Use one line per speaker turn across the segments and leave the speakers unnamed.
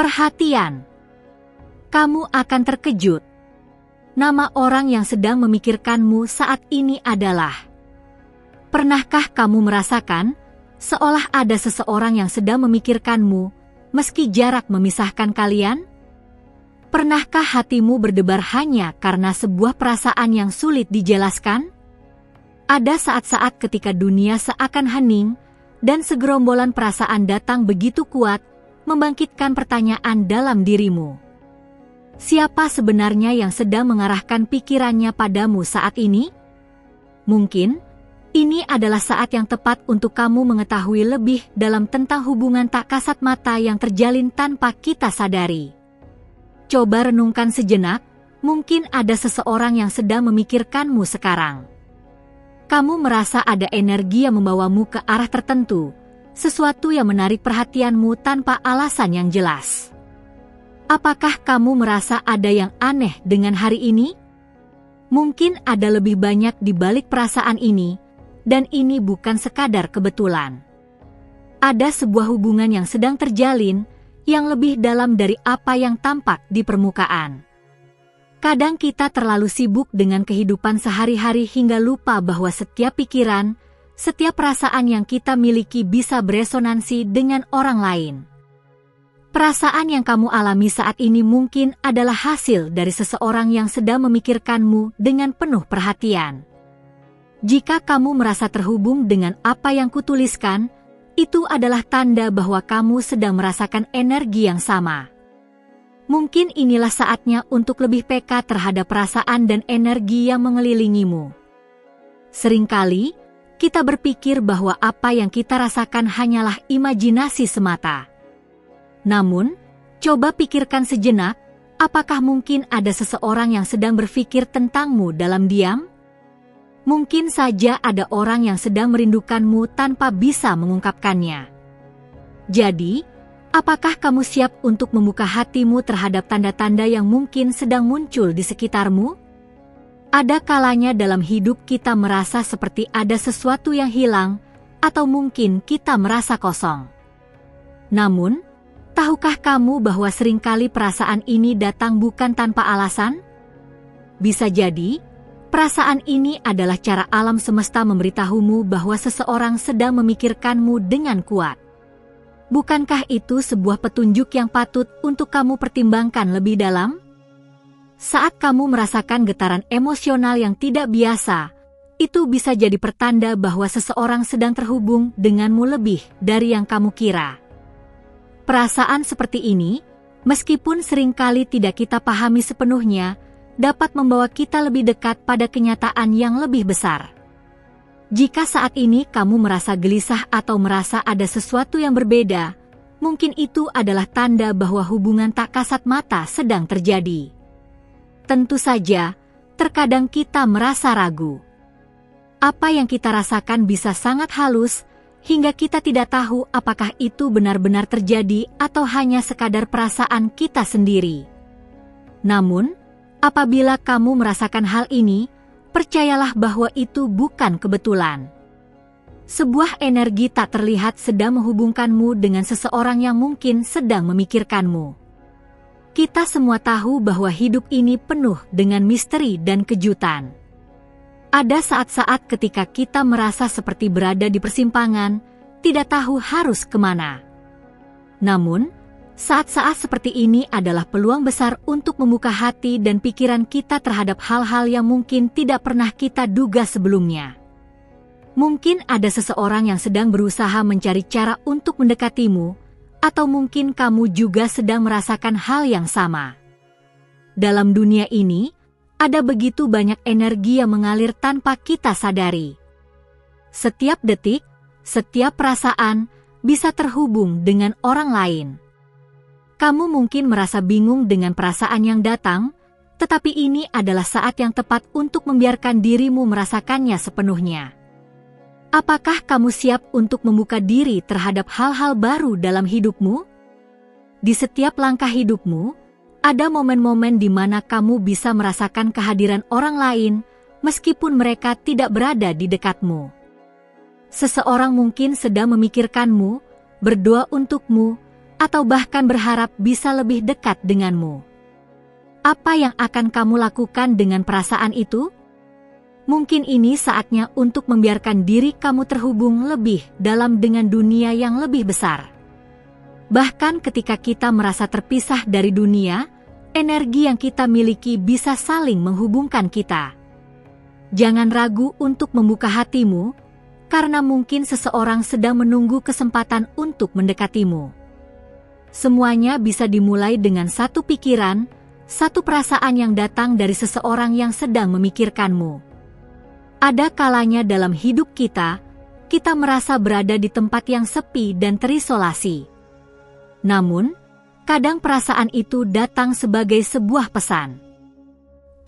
Perhatian. Kamu akan terkejut. Nama orang yang sedang memikirkanmu saat ini adalah... Pernahkah kamu merasakan seolah ada seseorang yang sedang memikirkanmu, meski jarak memisahkan kalian? Pernahkah hatimu berdebar hanya karena sebuah perasaan yang sulit dijelaskan? Ada saat-saat ketika dunia seakan hening, dan segerombolan perasaan datang begitu kuat, membangkitkan pertanyaan dalam dirimu. Siapa sebenarnya yang sedang mengarahkan pikirannya padamu saat ini? Mungkin ini adalah saat yang tepat untuk kamu mengetahui lebih dalam tentang hubungan tak kasat mata yang terjalin tanpa kita sadari. Coba renungkan sejenak, mungkin ada seseorang yang sedang memikirkanmu sekarang. Kamu merasa ada energi yang membawamu ke arah tertentu, sesuatu yang menarik perhatianmu tanpa alasan yang jelas. Apakah kamu merasa ada yang aneh dengan hari ini? Mungkin ada lebih banyak di balik perasaan ini, dan ini bukan sekadar kebetulan. Ada sebuah hubungan yang sedang terjalin, yang lebih dalam dari apa yang tampak di permukaan. Kadang kita terlalu sibuk dengan kehidupan sehari-hari hingga lupa bahwa setiap pikiran, setiap perasaan yang kita miliki bisa beresonansi dengan orang lain. Perasaan yang kamu alami saat ini mungkin adalah hasil dari seseorang yang sedang memikirkanmu dengan penuh perhatian. Jika kamu merasa terhubung dengan apa yang kutuliskan, itu adalah tanda bahwa kamu sedang merasakan energi yang sama. Mungkin inilah saatnya untuk lebih peka terhadap perasaan dan energi yang mengelilingimu. Seringkali, kita berpikir bahwa apa yang kita rasakan hanyalah imajinasi semata. Namun, coba pikirkan sejenak, apakah mungkin ada seseorang yang sedang berpikir tentangmu dalam diam? Mungkin saja ada orang yang sedang merindukanmu tanpa bisa mengungkapkannya. Jadi, apakah kamu siap untuk membuka hatimu terhadap tanda-tanda yang mungkin sedang muncul di sekitarmu? Ada kalanya dalam hidup kita merasa seperti ada sesuatu yang hilang, atau mungkin kita merasa kosong. Namun, tahukah kamu bahwa seringkali perasaan ini datang bukan tanpa alasan? Bisa jadi, perasaan ini adalah cara alam semesta memberitahumu bahwa seseorang sedang memikirkanmu dengan kuat. Bukankah itu sebuah petunjuk yang patut untuk kamu pertimbangkan lebih dalam? Saat kamu merasakan getaran emosional yang tidak biasa, itu bisa jadi pertanda bahwa seseorang sedang terhubung denganmu lebih dari yang kamu kira. Perasaan seperti ini, meskipun seringkali tidak kita pahami sepenuhnya, dapat membawa kita lebih dekat pada kenyataan yang lebih besar. Jika saat ini kamu merasa gelisah atau merasa ada sesuatu yang berbeda, mungkin itu adalah tanda bahwa hubungan tak kasat mata sedang terjadi. Tentu saja, terkadang kita merasa ragu. Apa yang kita rasakan bisa sangat halus, hingga kita tidak tahu apakah itu benar-benar terjadi atau hanya sekadar perasaan kita sendiri. Namun, apabila kamu merasakan hal ini, percayalah bahwa itu bukan kebetulan. Sebuah energi tak terlihat sedang menghubungkanmu dengan seseorang yang mungkin sedang memikirkanmu. Kita semua tahu bahwa hidup ini penuh dengan misteri dan kejutan. Ada saat-saat ketika kita merasa seperti berada di persimpangan, tidak tahu harus kemana. Namun, saat-saat seperti ini adalah peluang besar untuk membuka hati dan pikiran kita terhadap hal-hal yang mungkin tidak pernah kita duga sebelumnya. Mungkin ada seseorang yang sedang berusaha mencari cara untuk mendekatimu, atau mungkin kamu juga sedang merasakan hal yang sama. Dalam dunia ini, ada begitu banyak energi yang mengalir tanpa kita sadari. Setiap detik, setiap perasaan bisa terhubung dengan orang lain. Kamu mungkin merasa bingung dengan perasaan yang datang, tetapi ini adalah saat yang tepat untuk membiarkan dirimu merasakannya sepenuhnya. Apakah kamu siap untuk membuka diri terhadap hal-hal baru dalam hidupmu? Di setiap langkah hidupmu, ada momen-momen di mana kamu bisa merasakan kehadiran orang lain, meskipun mereka tidak berada di dekatmu. Seseorang mungkin sedang memikirkanmu, berdoa untukmu, atau bahkan berharap bisa lebih dekat denganmu. Apa yang akan kamu lakukan dengan perasaan itu? Mungkin ini saatnya untuk membiarkan diri kamu terhubung lebih dalam dengan dunia yang lebih besar. Bahkan ketika kita merasa terpisah dari dunia, energi yang kita miliki bisa saling menghubungkan kita. Jangan ragu untuk membuka hatimu, karena mungkin seseorang sedang menunggu kesempatan untuk mendekatimu. Semuanya bisa dimulai dengan satu pikiran, satu perasaan yang datang dari seseorang yang sedang memikirkanmu. Ada kalanya dalam hidup kita merasa berada di tempat yang sepi dan terisolasi. Namun, kadang perasaan itu datang sebagai sebuah pesan.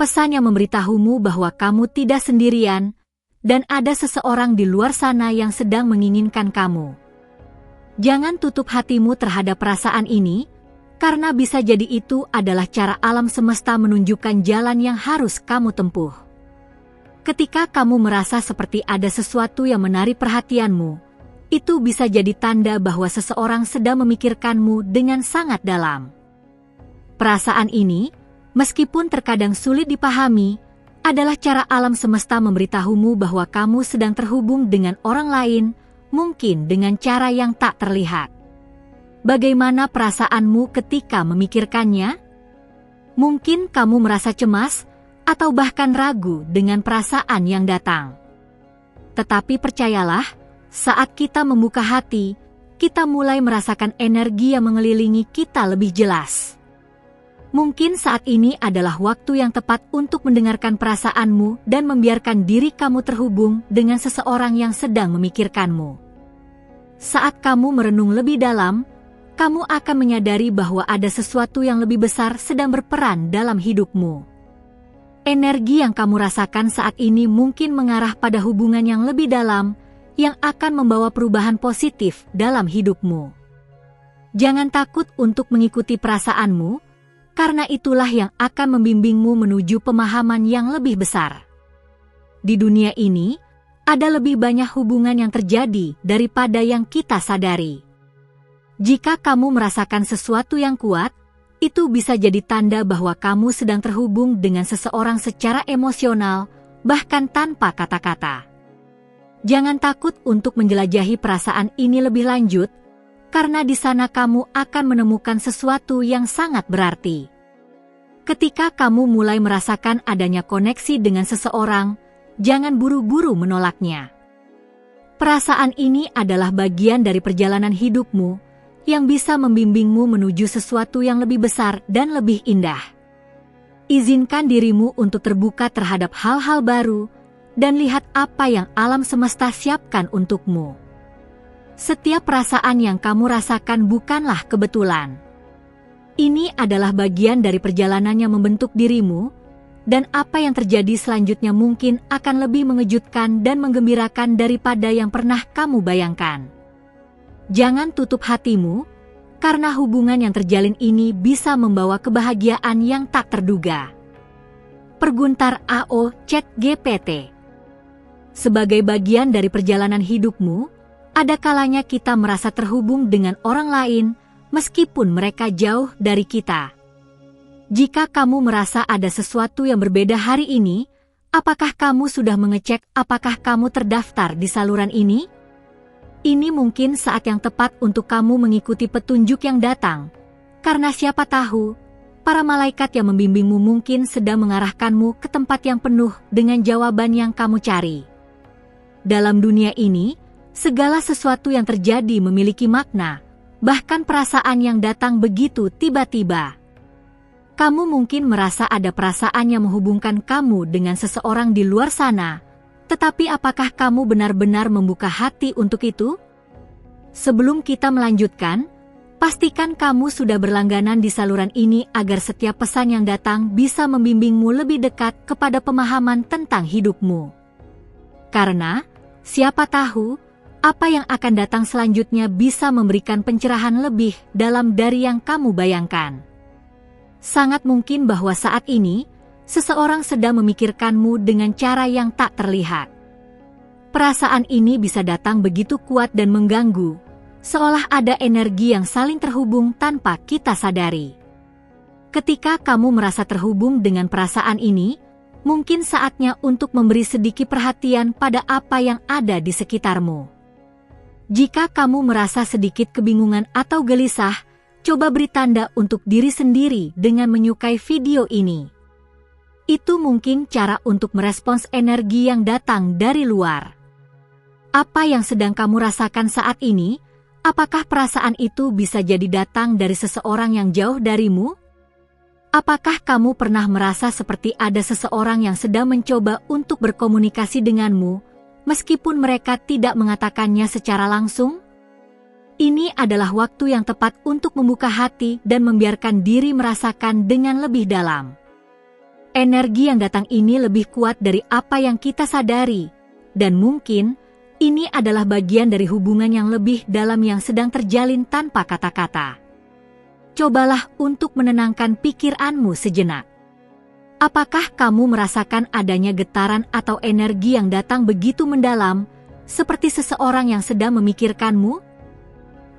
Pesan yang memberitahumu bahwa kamu tidak sendirian, dan ada seseorang di luar sana yang sedang menginginkan kamu. Jangan tutup hatimu terhadap perasaan ini, karena bisa jadi itu adalah cara alam semesta menunjukkan jalan yang harus kamu tempuh. Ketika kamu merasa seperti ada sesuatu yang menarik perhatianmu, itu bisa jadi tanda bahwa seseorang sedang memikirkanmu dengan sangat dalam. Perasaan ini, meskipun terkadang sulit dipahami, adalah cara alam semesta memberitahumu bahwa kamu sedang terhubung dengan orang lain, mungkin dengan cara yang tak terlihat. Bagaimana perasaanmu ketika memikirkannya? Mungkin kamu merasa cemas, atau bahkan ragu dengan perasaan yang datang. Tetapi percayalah, saat kita membuka hati, kita mulai merasakan energi yang mengelilingi kita lebih jelas. Mungkin saat ini adalah waktu yang tepat untuk mendengarkan perasaanmu dan membiarkan diri kamu terhubung dengan seseorang yang sedang memikirkanmu. Saat kamu merenung lebih dalam, kamu akan menyadari bahwa ada sesuatu yang lebih besar sedang berperan dalam hidupmu. Energi yang kamu rasakan saat ini mungkin mengarah pada hubungan yang lebih dalam, yang akan membawa perubahan positif dalam hidupmu. Jangan takut untuk mengikuti perasaanmu, karena itulah yang akan membimbingmu menuju pemahaman yang lebih besar. Di dunia ini, ada lebih banyak hubungan yang terjadi daripada yang kita sadari. Jika kamu merasakan sesuatu yang kuat, itu bisa jadi tanda bahwa kamu sedang terhubung dengan seseorang secara emosional, bahkan tanpa kata-kata. Jangan takut untuk menjelajahi perasaan ini lebih lanjut, karena di sana kamu akan menemukan sesuatu yang sangat berarti. Ketika kamu mulai merasakan adanya koneksi dengan seseorang, jangan buru-buru menolaknya. Perasaan ini adalah bagian dari perjalanan hidupmu, yang bisa membimbingmu menuju sesuatu yang lebih besar dan lebih indah. Izinkan dirimu untuk terbuka terhadap hal-hal baru, dan lihat apa yang alam semesta siapkan untukmu. Setiap perasaan yang kamu rasakan bukanlah kebetulan. Ini adalah bagian dari perjalanan yang membentuk dirimu, dan apa yang terjadi selanjutnya mungkin akan lebih mengejutkan dan menggembirakan daripada yang pernah kamu bayangkan. Jangan tutup hatimu, karena hubungan yang terjalin ini bisa membawa kebahagiaan yang tak terduga. Perguntar AO ChatGPT. Sebagai bagian dari perjalanan hidupmu, ada kalanya kita merasa terhubung dengan orang lain, meskipun mereka jauh dari kita. Jika kamu merasa ada sesuatu yang berbeda hari ini, apakah kamu sudah mengecek apakah kamu terdaftar di saluran ini? Ini mungkin saat yang tepat untuk kamu mengikuti petunjuk yang datang, karena siapa tahu, para malaikat yang membimbingmu mungkin sedang mengarahkanmu ke tempat yang penuh dengan jawaban yang kamu cari. Dalam dunia ini, segala sesuatu yang terjadi memiliki makna, bahkan perasaan yang datang begitu tiba-tiba. Kamu mungkin merasa ada perasaan yang menghubungkan kamu dengan seseorang di luar sana, tetapi apakah kamu benar-benar membuka hati untuk itu? Sebelum kita melanjutkan, pastikan kamu sudah berlangganan di saluran ini agar setiap pesan yang datang bisa membimbingmu lebih dekat kepada pemahaman tentang hidupmu. Karena, siapa tahu, apa yang akan datang selanjutnya bisa memberikan pencerahan lebih dalam dari yang kamu bayangkan. Sangat mungkin bahwa saat ini, seseorang sedang memikirkanmu dengan cara yang tak terlihat. Perasaan ini bisa datang begitu kuat dan mengganggu, seolah ada energi yang saling terhubung tanpa kita sadari. Ketika kamu merasa terhubung dengan perasaan ini, mungkin saatnya untuk memberi sedikit perhatian pada apa yang ada di sekitarmu. Jika kamu merasa sedikit kebingungan atau gelisah, coba beri tanda untuk diri sendiri dengan menyukai video ini. Itu mungkin cara untuk merespons energi yang datang dari luar. Apa yang sedang kamu rasakan saat ini? Apakah perasaan itu bisa jadi datang dari seseorang yang jauh darimu? Apakah kamu pernah merasa seperti ada seseorang yang sedang mencoba untuk berkomunikasi denganmu, meskipun mereka tidak mengatakannya secara langsung? Ini adalah waktu yang tepat untuk membuka hati dan membiarkan diri merasakan dengan lebih dalam. Energi yang datang ini lebih kuat dari apa yang kita sadari, dan mungkin ini adalah bagian dari hubungan yang lebih dalam yang sedang terjalin tanpa kata-kata. Cobalah untuk menenangkan pikiranmu sejenak. Apakah kamu merasakan adanya getaran atau energi yang datang begitu mendalam, seperti seseorang yang sedang memikirkanmu?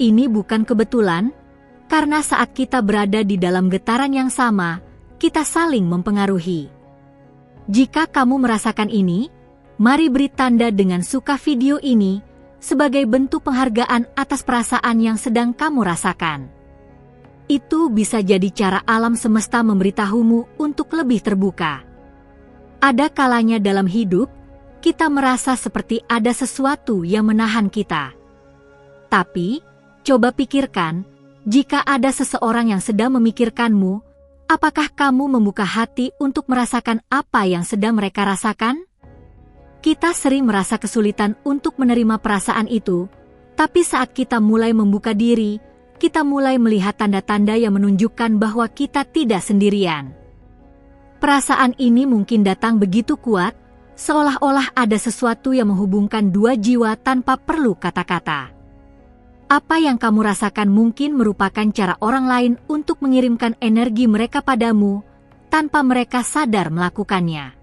Ini bukan kebetulan, karena saat kita berada di dalam getaran yang sama, kita saling mempengaruhi. Jika kamu merasakan ini, mari beri tanda dengan suka video ini sebagai bentuk penghargaan atas perasaan yang sedang kamu rasakan. Itu bisa jadi cara alam semesta memberitahumu untuk lebih terbuka. Ada kalanya dalam hidup, kita merasa seperti ada sesuatu yang menahan kita. Tapi, coba pikirkan, jika ada seseorang yang sedang memikirkanmu, apakah kamu membuka hati untuk merasakan apa yang sedang mereka rasakan? Kita sering merasa kesulitan untuk menerima perasaan itu, tapi saat kita mulai membuka diri, kita mulai melihat tanda-tanda yang menunjukkan bahwa kita tidak sendirian. Perasaan ini mungkin datang begitu kuat, seolah-olah ada sesuatu yang menghubungkan dua jiwa tanpa perlu kata-kata. Apa yang kamu rasakan mungkin merupakan cara orang lain untuk mengirimkan energi mereka padamu, tanpa mereka sadar melakukannya.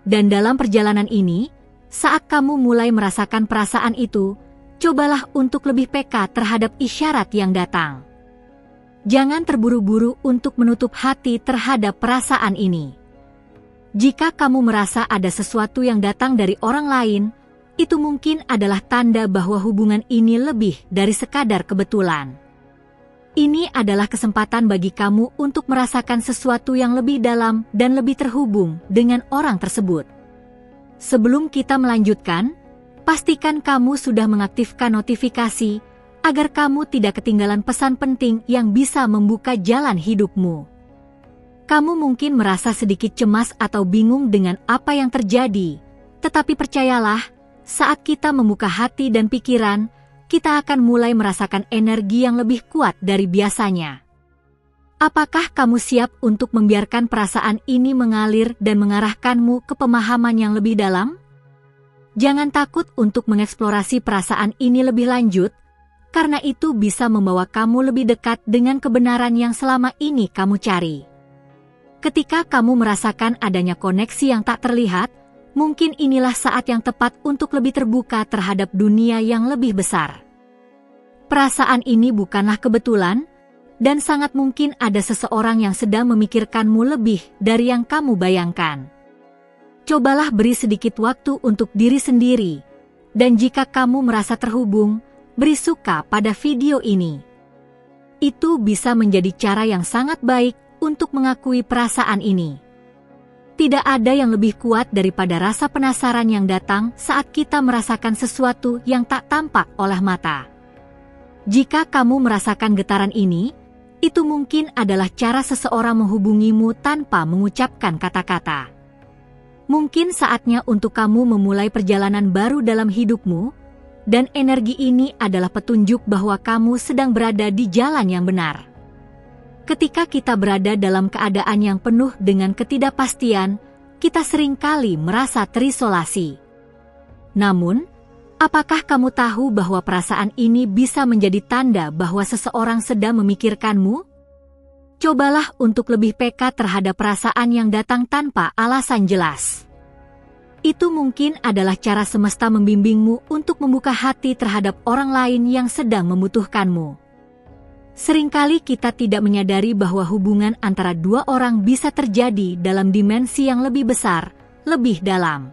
Dan dalam perjalanan ini, saat kamu mulai merasakan perasaan itu, cobalah untuk lebih peka terhadap isyarat yang datang. Jangan terburu-buru untuk menutup hati terhadap perasaan ini. Jika kamu merasa ada sesuatu yang datang dari orang lain, itu mungkin adalah tanda bahwa hubungan ini lebih dari sekadar kebetulan. Ini adalah kesempatan bagi kamu untuk merasakan sesuatu yang lebih dalam dan lebih terhubung dengan orang tersebut. Sebelum kita melanjutkan, pastikan kamu sudah mengaktifkan notifikasi agar kamu tidak ketinggalan pesan penting yang bisa membuka jalan hidupmu. Kamu mungkin merasa sedikit cemas atau bingung dengan apa yang terjadi, tetapi percayalah, saat kita membuka hati dan pikiran, kita akan mulai merasakan energi yang lebih kuat dari biasanya. Apakah kamu siap untuk membiarkan perasaan ini mengalir dan mengarahkanmu ke pemahaman yang lebih dalam? Jangan takut untuk mengeksplorasi perasaan ini lebih lanjut, karena itu bisa membawa kamu lebih dekat dengan kebenaran yang selama ini kamu cari. Ketika kamu merasakan adanya koneksi yang tak terlihat, mungkin inilah saat yang tepat untuk lebih terbuka terhadap dunia yang lebih besar. Perasaan ini bukanlah kebetulan, dan sangat mungkin ada seseorang yang sedang memikirkanmu lebih dari yang kamu bayangkan. Cobalah beri sedikit waktu untuk diri sendiri, dan jika kamu merasa terhubung, beri suka pada video ini. Itu bisa menjadi cara yang sangat baik untuk mengakui perasaan ini. Tidak ada yang lebih kuat daripada rasa penasaran yang datang saat kita merasakan sesuatu yang tak tampak oleh mata. Jika kamu merasakan getaran ini, itu mungkin adalah cara seseorang menghubungimu tanpa mengucapkan kata-kata. Mungkin saatnya untuk kamu memulai perjalanan baru dalam hidupmu, dan energi ini adalah petunjuk bahwa kamu sedang berada di jalan yang benar. Ketika kita berada dalam keadaan yang penuh dengan ketidakpastian, kita seringkali merasa terisolasi. Namun, apakah kamu tahu bahwa perasaan ini bisa menjadi tanda bahwa seseorang sedang memikirkanmu? Cobalah untuk lebih peka terhadap perasaan yang datang tanpa alasan jelas. Itu mungkin adalah cara semesta membimbingmu untuk membuka hati terhadap orang lain yang sedang membutuhkanmu. Seringkali kita tidak menyadari bahwa hubungan antara dua orang bisa terjadi dalam dimensi yang lebih besar, lebih dalam.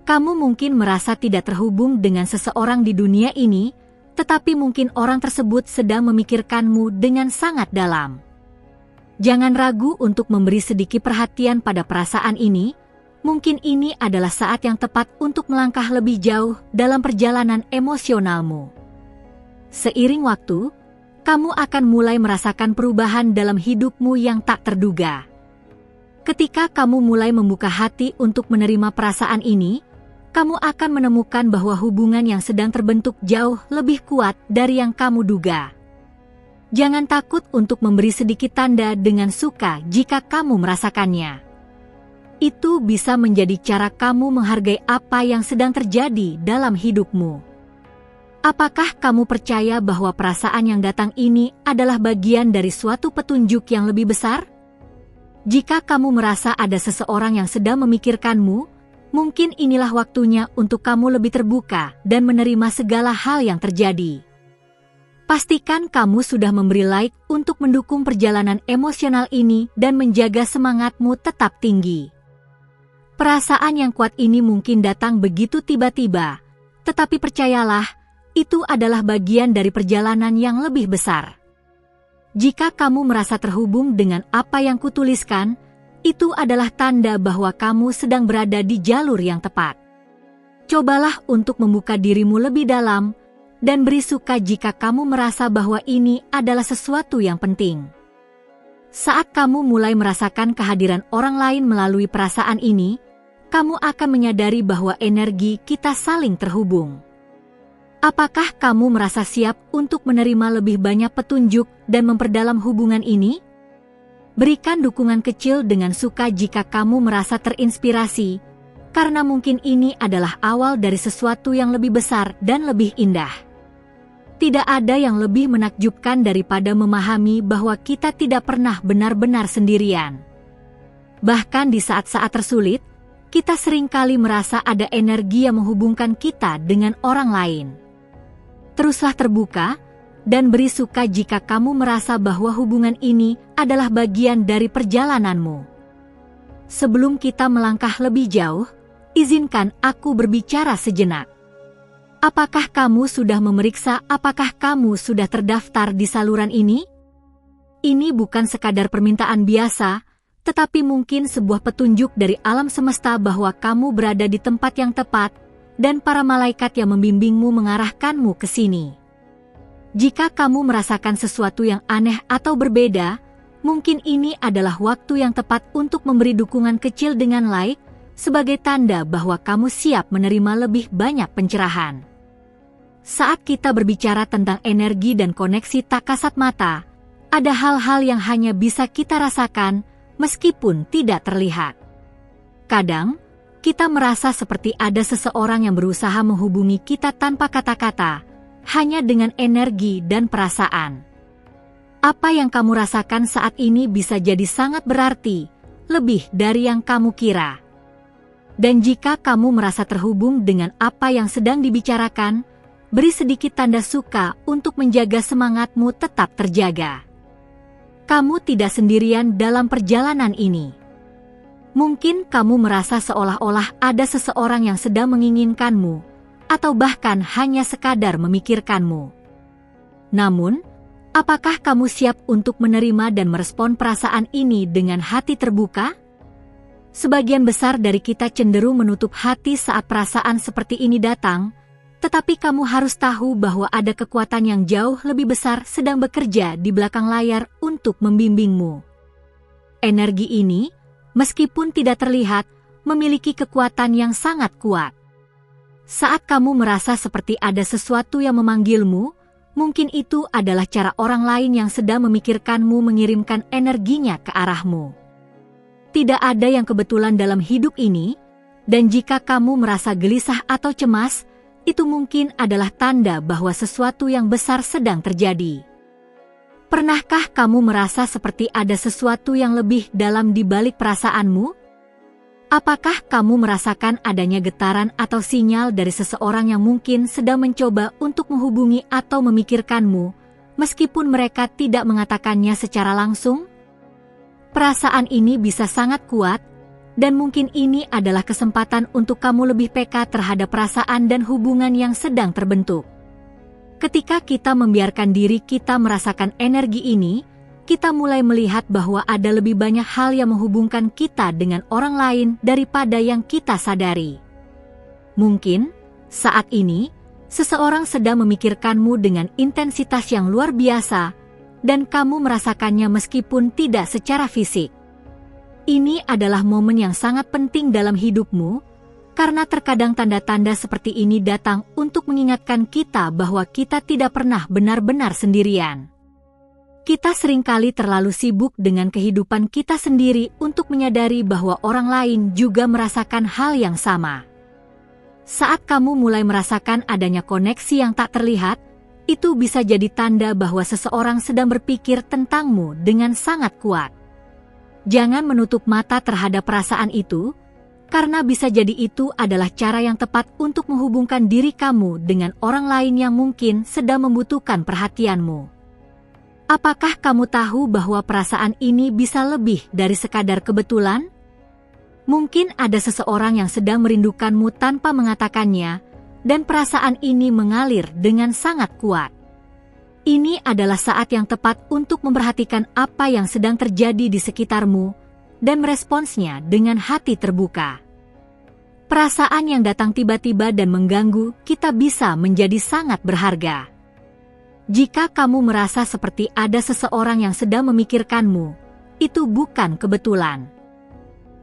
Kamu mungkin merasa tidak terhubung dengan seseorang di dunia ini, tetapi mungkin orang tersebut sedang memikirkanmu dengan sangat dalam. Jangan ragu untuk memberi sedikit perhatian pada perasaan ini. Mungkin ini adalah saat yang tepat untuk melangkah lebih jauh dalam perjalanan emosionalmu. Seiring waktu, kamu akan mulai merasakan perubahan dalam hidupmu yang tak terduga. Ketika kamu mulai membuka hati untuk menerima perasaan ini, kamu akan menemukan bahwa hubungan yang sedang terbentuk jauh lebih kuat dari yang kamu duga. Jangan takut untuk memberi sedikit tanda dengan suka jika kamu merasakannya. Itu bisa menjadi cara kamu menghargai apa yang sedang terjadi dalam hidupmu. Apakah kamu percaya bahwa perasaan yang datang ini adalah bagian dari suatu petunjuk yang lebih besar? Jika kamu merasa ada seseorang yang sedang memikirkanmu, mungkin inilah waktunya untuk kamu lebih terbuka dan menerima segala hal yang terjadi. Pastikan kamu sudah memberi like untuk mendukung perjalanan emosional ini dan menjaga semangatmu tetap tinggi. Perasaan yang kuat ini mungkin datang begitu tiba-tiba, tetapi percayalah, itu adalah bagian dari perjalanan yang lebih besar. Jika kamu merasa terhubung dengan apa yang kutuliskan, itu adalah tanda bahwa kamu sedang berada di jalur yang tepat. Cobalah untuk membuka dirimu lebih dalam, dan beri suka jika kamu merasa bahwa ini adalah sesuatu yang penting. Saat kamu mulai merasakan kehadiran orang lain melalui perasaan ini, kamu akan menyadari bahwa energi kita saling terhubung. Apakah kamu merasa siap untuk menerima lebih banyak petunjuk dan memperdalam hubungan ini? Berikan dukungan kecil dengan suka jika kamu merasa terinspirasi, karena mungkin ini adalah awal dari sesuatu yang lebih besar dan lebih indah. Tidak ada yang lebih menakjubkan daripada memahami bahwa kita tidak pernah benar-benar sendirian. Bahkan di saat-saat tersulit, kita seringkali merasa ada energi yang menghubungkan kita dengan orang lain. Teruslah terbuka, dan beri suka jika kamu merasa bahwa hubungan ini adalah bagian dari perjalananmu. Sebelum kita melangkah lebih jauh, izinkan aku berbicara sejenak. Apakah kamu sudah memeriksa apakah kamu sudah terdaftar di saluran ini? Ini bukan sekadar permintaan biasa, tetapi mungkin sebuah petunjuk dari alam semesta bahwa kamu berada di tempat yang tepat, dan para malaikat yang membimbingmu mengarahkanmu ke sini. Jika kamu merasakan sesuatu yang aneh atau berbeda, mungkin ini adalah waktu yang tepat untuk memberi dukungan kecil dengan like, sebagai tanda bahwa kamu siap menerima lebih banyak pencerahan. Saat kita berbicara tentang energi dan koneksi tak kasat mata, ada hal-hal yang hanya bisa kita rasakan, meskipun tidak terlihat. Kadang, kita merasa seperti ada seseorang yang berusaha menghubungi kita tanpa kata-kata, hanya dengan energi dan perasaan. Apa yang kamu rasakan saat ini bisa jadi sangat berarti, lebih dari yang kamu kira. Dan jika kamu merasa terhubung dengan apa yang sedang dibicarakan, beri sedikit tanda suka untuk menjaga semangatmu tetap terjaga. Kamu tidak sendirian dalam perjalanan ini. Mungkin kamu merasa seolah-olah ada seseorang yang sedang menginginkanmu, atau bahkan hanya sekadar memikirkanmu. Namun, apakah kamu siap untuk menerima dan merespon perasaan ini dengan hati terbuka? Sebagian besar dari kita cenderung menutup hati saat perasaan seperti ini datang, tetapi kamu harus tahu bahwa ada kekuatan yang jauh lebih besar sedang bekerja di belakang layar untuk membimbingmu. Energi ini, meskipun tidak terlihat, memiliki kekuatan yang sangat kuat. Saat kamu merasa seperti ada sesuatu yang memanggilmu, mungkin itu adalah cara orang lain yang sedang memikirkanmu mengirimkan energinya ke arahmu. Tidak ada yang kebetulan dalam hidup ini, dan jika kamu merasa gelisah atau cemas, itu mungkin adalah tanda bahwa sesuatu yang besar sedang terjadi. Pernahkah kamu merasa seperti ada sesuatu yang lebih dalam di balik perasaanmu? Apakah kamu merasakan adanya getaran atau sinyal dari seseorang yang mungkin sedang mencoba untuk menghubungi atau memikirkanmu, meskipun mereka tidak mengatakannya secara langsung? Perasaan ini bisa sangat kuat, dan mungkin ini adalah kesempatan untuk kamu lebih peka terhadap perasaan dan hubungan yang sedang terbentuk. Ketika kita membiarkan diri kita merasakan energi ini, kita mulai melihat bahwa ada lebih banyak hal yang menghubungkan kita dengan orang lain daripada yang kita sadari. Mungkin, saat ini, seseorang sedang memikirkanmu dengan intensitas yang luar biasa, dan kamu merasakannya meskipun tidak secara fisik. Ini adalah momen yang sangat penting dalam hidupmu, karena terkadang tanda-tanda seperti ini datang untuk mengingatkan kita bahwa kita tidak pernah benar-benar sendirian. Kita seringkali terlalu sibuk dengan kehidupan kita sendiri untuk menyadari bahwa orang lain juga merasakan hal yang sama. Saat kamu mulai merasakan adanya koneksi yang tak terlihat, itu bisa jadi tanda bahwa seseorang sedang berpikir tentangmu dengan sangat kuat. Jangan menutup mata terhadap perasaan itu, karena bisa jadi itu adalah cara yang tepat untuk menghubungkan diri kamu dengan orang lain yang mungkin sedang membutuhkan perhatianmu. Apakah kamu tahu bahwa perasaan ini bisa lebih dari sekadar kebetulan? Mungkin ada seseorang yang sedang merindukanmu tanpa mengatakannya, dan perasaan ini mengalir dengan sangat kuat. Ini adalah saat yang tepat untuk memperhatikan apa yang sedang terjadi di sekitarmu, dan meresponsnya dengan hati terbuka. Perasaan yang datang tiba-tiba dan mengganggu kita bisa menjadi sangat berharga. Jika kamu merasa seperti ada seseorang yang sedang memikirkanmu, itu bukan kebetulan.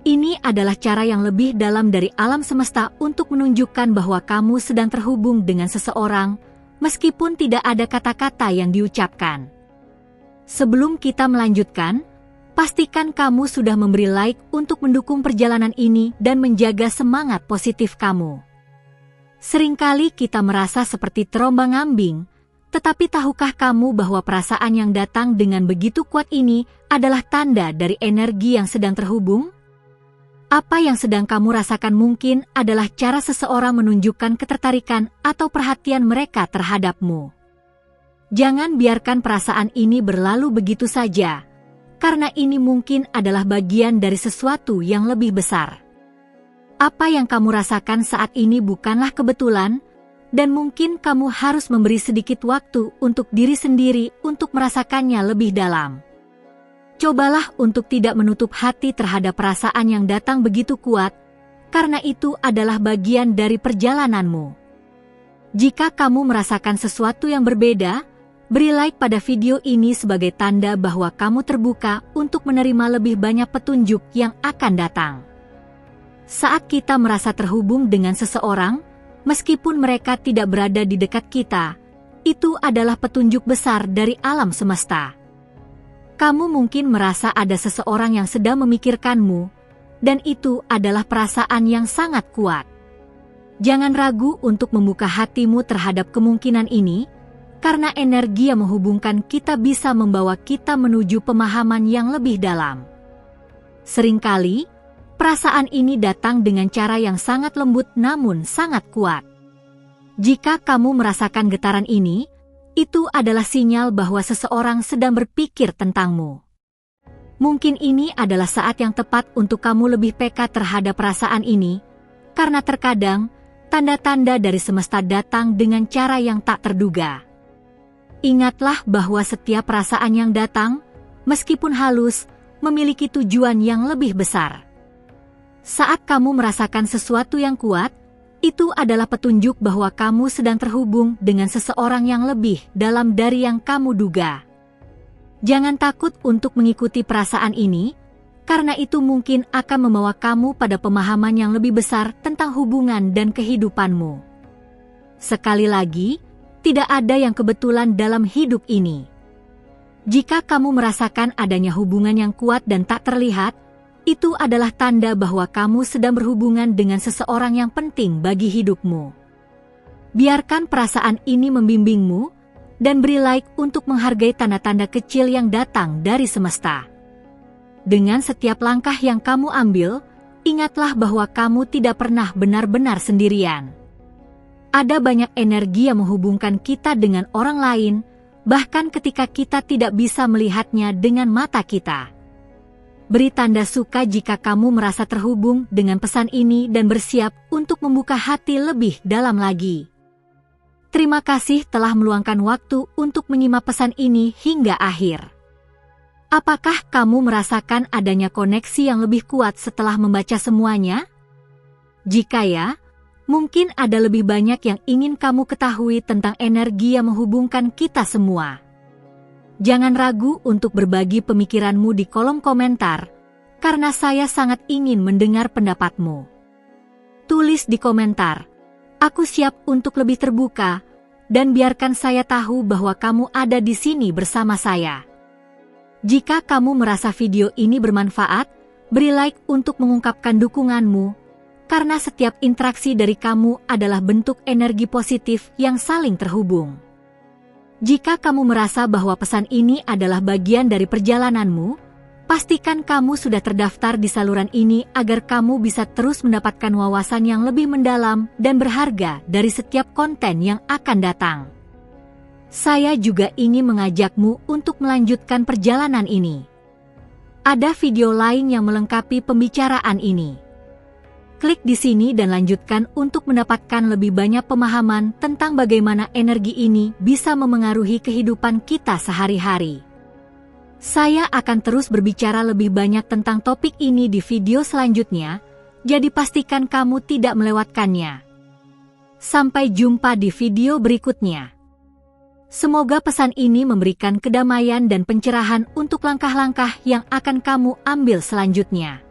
Ini adalah cara yang lebih dalam dari alam semesta untuk menunjukkan bahwa kamu sedang terhubung dengan seseorang, meskipun tidak ada kata-kata yang diucapkan. Sebelum kita melanjutkan, pastikan kamu sudah memberi like untuk mendukung perjalanan ini dan menjaga semangat positif kamu. Seringkali kita merasa seperti terombang-ambing, tetapi tahukah kamu bahwa perasaan yang datang dengan begitu kuat ini adalah tanda dari energi yang sedang terhubung? Apa yang sedang kamu rasakan mungkin adalah cara seseorang menunjukkan ketertarikan atau perhatian mereka terhadapmu. Jangan biarkan perasaan ini berlalu begitu saja, karena ini mungkin adalah bagian dari sesuatu yang lebih besar. Apa yang kamu rasakan saat ini bukanlah kebetulan, dan mungkin kamu harus memberi sedikit waktu untuk diri sendiri untuk merasakannya lebih dalam. Cobalah untuk tidak menutup hati terhadap perasaan yang datang begitu kuat, karena itu adalah bagian dari perjalananmu. Jika kamu merasakan sesuatu yang berbeda, beri like pada video ini sebagai tanda bahwa kamu terbuka untuk menerima lebih banyak petunjuk yang akan datang. Saat kita merasa terhubung dengan seseorang, meskipun mereka tidak berada di dekat kita, itu adalah petunjuk besar dari alam semesta. Kamu mungkin merasa ada seseorang yang sedang memikirkanmu, dan itu adalah perasaan yang sangat kuat. Jangan ragu untuk membuka hatimu terhadap kemungkinan ini, karena energi yang menghubungkan kita bisa membawa kita menuju pemahaman yang lebih dalam. Seringkali, perasaan ini datang dengan cara yang sangat lembut namun sangat kuat. Jika kamu merasakan getaran ini, itu adalah sinyal bahwa seseorang sedang berpikir tentangmu. Mungkin ini adalah saat yang tepat untuk kamu lebih peka terhadap perasaan ini, karena terkadang, tanda-tanda dari semesta datang dengan cara yang tak terduga. Ingatlah bahwa setiap perasaan yang datang, meskipun halus, memiliki tujuan yang lebih besar. Saat kamu merasakan sesuatu yang kuat, itu adalah petunjuk bahwa kamu sedang terhubung dengan seseorang yang lebih dalam dari yang kamu duga. Jangan takut untuk mengikuti perasaan ini, karena itu mungkin akan membawa kamu pada pemahaman yang lebih besar tentang hubungan dan kehidupanmu. Sekali lagi, tidak ada yang kebetulan dalam hidup ini. Jika kamu merasakan adanya hubungan yang kuat dan tak terlihat, itu adalah tanda bahwa kamu sedang berhubungan dengan seseorang yang penting bagi hidupmu. Biarkan perasaan ini membimbingmu, dan beri like untuk menghargai tanda-tanda kecil yang datang dari semesta. Dengan setiap langkah yang kamu ambil, ingatlah bahwa kamu tidak pernah benar-benar sendirian. Ada banyak energi yang menghubungkan kita dengan orang lain, bahkan ketika kita tidak bisa melihatnya dengan mata kita. Beri tanda suka jika kamu merasa terhubung dengan pesan ini dan bersiap untuk membuka hati lebih dalam lagi. Terima kasih telah meluangkan waktu untuk menyimak pesan ini hingga akhir. Apakah kamu merasakan adanya koneksi yang lebih kuat setelah membaca semuanya? Jika ya, mungkin ada lebih banyak yang ingin kamu ketahui tentang energi yang menghubungkan kita semua. Jangan ragu untuk berbagi pemikiranmu di kolom komentar, karena saya sangat ingin mendengar pendapatmu. Tulis di komentar, "Aku siap untuk lebih terbuka," dan biarkan saya tahu bahwa kamu ada di sini bersama saya. Jika kamu merasa video ini bermanfaat, beri like untuk mengungkapkan dukunganmu, karena setiap interaksi dari kamu adalah bentuk energi positif yang saling terhubung. Jika kamu merasa bahwa pesan ini adalah bagian dari perjalananmu, pastikan kamu sudah terdaftar di saluran ini agar kamu bisa terus mendapatkan wawasan yang lebih mendalam dan berharga dari setiap konten yang akan datang. Saya juga ingin mengajakmu untuk melanjutkan perjalanan ini. Ada video lain yang melengkapi pembicaraan ini. Klik di sini dan lanjutkan untuk mendapatkan lebih banyak pemahaman tentang bagaimana energi ini bisa memengaruhi kehidupan kita sehari-hari. Saya akan terus berbicara lebih banyak tentang topik ini di video selanjutnya, jadi pastikan kamu tidak melewatkannya. Sampai jumpa di video berikutnya. Semoga pesan ini memberikan kedamaian dan pencerahan untuk langkah-langkah yang akan kamu ambil selanjutnya.